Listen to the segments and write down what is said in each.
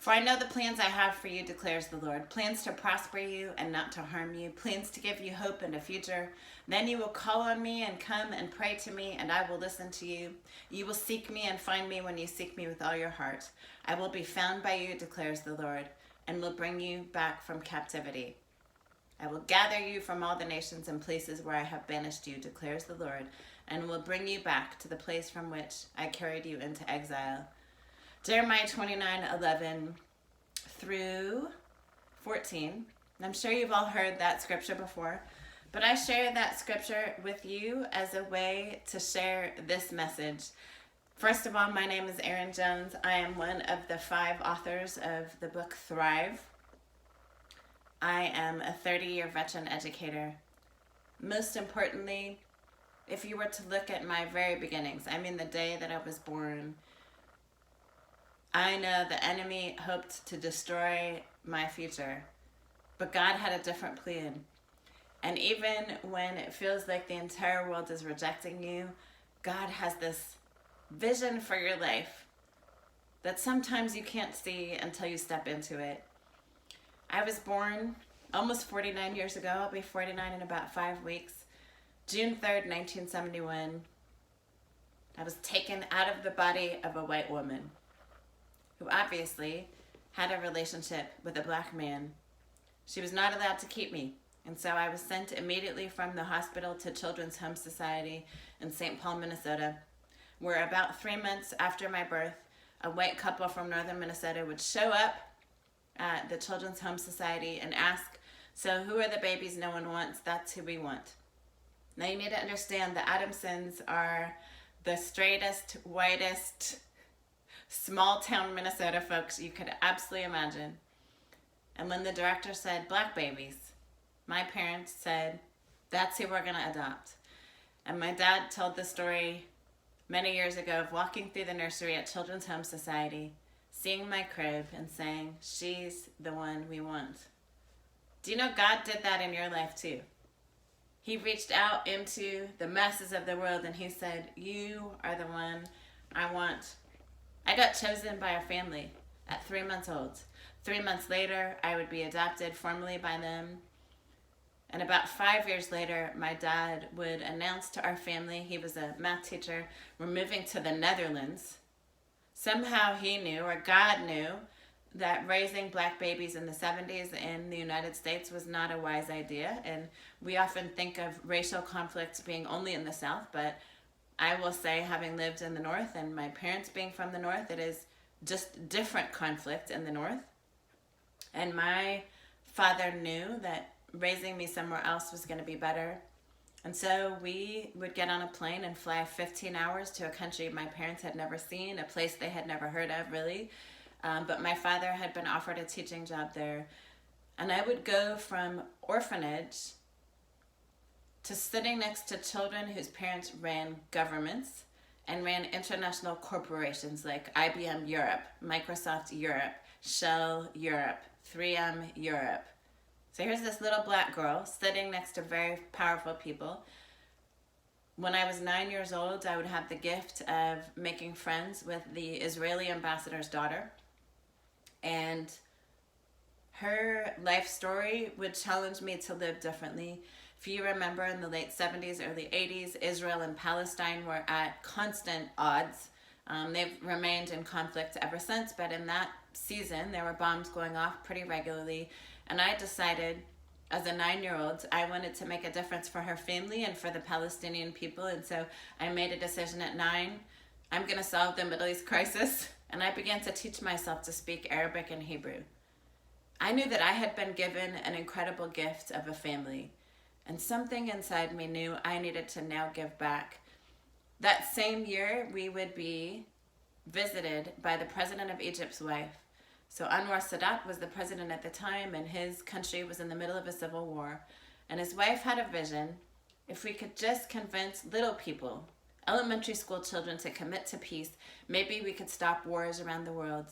For I know the plans I have for you, declares the Lord, plans to prosper you and not to harm you, plans to give you hope and a future. Then you will call on me and come and pray to me, and I will listen to you. You will seek me and find me when you seek me with all your heart. I will be found by you, declares the Lord, and will bring you back from captivity. I will gather you from all the nations and places where I have banished you, declares the Lord, and will bring you back to the place from which I carried you into exile. Jeremiah 29:11 through 14. I'm sure you've all heard that scripture before, but I share that scripture with you as a way to share this message. First of all, my name is Erin Jones. I am one of the 5 authors of the book Thrive. I am a 30-year veteran educator. Most importantly, if you were to look at my very beginnings, I mean the day that I was born, I know the enemy hoped to destroy my future, but God had a different plan. And even when it feels like the entire world is rejecting you, God has this vision for your life that sometimes you can't see until you step into it. I was born almost 49 years ago. I'll be 49 in about 5 weeks. June 3rd, 1971. I was taken out of the body of a white woman who obviously had a relationship with a black man. She was not allowed to keep me, and so I was sent immediately from the hospital to Children's Home Society in St. Paul, Minnesota, where about 3 months after my birth, a white couple from northern Minnesota would show up at the Children's Home Society and ask, "So who are the babies no one wants? That's who we want." Now you need to understand the Adamsons are the straightest, whitest, small town Minnesota folks you could absolutely imagine. And when the director said black babies, my parents said, "That's who we're gonna adopt." And my dad told the story many years ago of walking through the nursery at Children's Home Society, seeing my crib and saying, "She's the one we want." Do you know God did that in your life too? He reached out into the masses of the world and he said, "You are the one I want." I got chosen by a family at 3 months old. 3 months later, I would be adopted formally by them. And about 5 years later, my dad would announce to our family, he was a math teacher, we're moving to the Netherlands. Somehow he knew, or God knew, that raising black babies in the 70s in the United States was not a wise idea. And we often think of racial conflicts being only in the South, but I will say, having lived in the North and my parents being from the North, it is just different conflict in the North. And my father knew that raising me somewhere else was going to be better. And so we would get on a plane and fly 15 hours to a country my parents had never seen, a place they had never heard of, really. But my father had been offered a teaching job there. And I would go from orphanage to sitting next to children whose parents ran governments and ran international corporations like IBM Europe, Microsoft Europe, Shell Europe, 3M Europe. So here's this little black girl sitting next to very powerful people. When I was 9 years old, I would have the gift of making friends with the Israeli ambassador's daughter. And her life story would challenge me to live differently. If you remember, in the late 70s, early 80s, Israel and Palestine were at constant odds. They've remained in conflict ever since, but in that season, there were bombs going off pretty regularly. And I decided, as a 9-year-old, I wanted to make a difference for her family and for the Palestinian people. And so I made a decision at 9, I'm going to solve the Middle East crisis. And I began to teach myself to speak Arabic and Hebrew. I knew that I had been given an incredible gift of a family. And something inside me knew I needed to now give back. That same year, we would be visited by the president of Egypt's wife. So Anwar Sadat was the president at the time, and his country was in the middle of a civil war. And his wife had a vision. If we could just convince little people, elementary school children, to commit to peace, maybe we could stop wars around the world.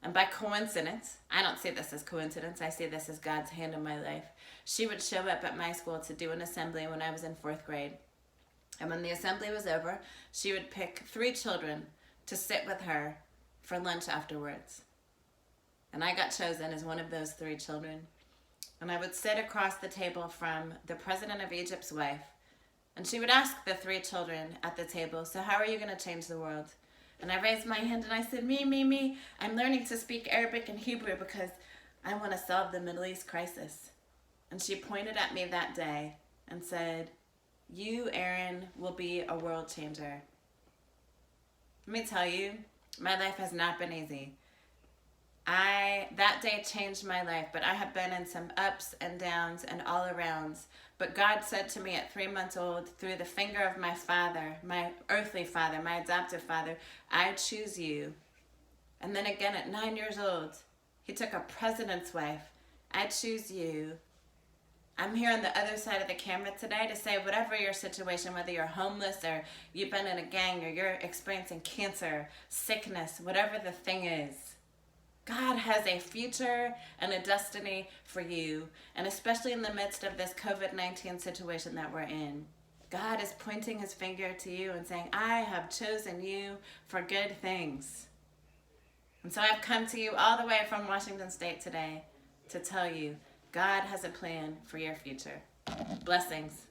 And by coincidence, I don't see this as coincidence, I see this as God's hand in my life, she would show up at my school to do an assembly when I was in 4th grade. And when the assembly was over, she would pick 3 children to sit with her for lunch afterwards. And I got chosen as one of those 3 children. And I would sit across the table from the president of Egypt's wife. And she would ask the 3 children at the table, so how are you going to change the world? And I raised my hand and I said, me. I'm learning to speak Arabic and Hebrew because I want to solve the Middle East crisis. And she pointed at me that day and said, you, Erin, will be a world changer. Let me tell you, my life has not been easy. That day changed my life, but I have been in some ups and downs and all arounds. But God said to me at 3 months old, through the finger of my father, my earthly father, my adoptive father, I choose you. And then again at 9 years old, he took a president's wife. I choose you. I'm here on the other side of the camera today to say whatever your situation, whether you're homeless or you've been in a gang or you're experiencing cancer, sickness, whatever the thing is, God has a future and a destiny for you, and especially in the midst of this COVID-19 situation that we're in. God is pointing his finger to you and saying, I have chosen you for good things. And so I've come to you all the way from Washington State today to tell you, God has a plan for your future. Blessings.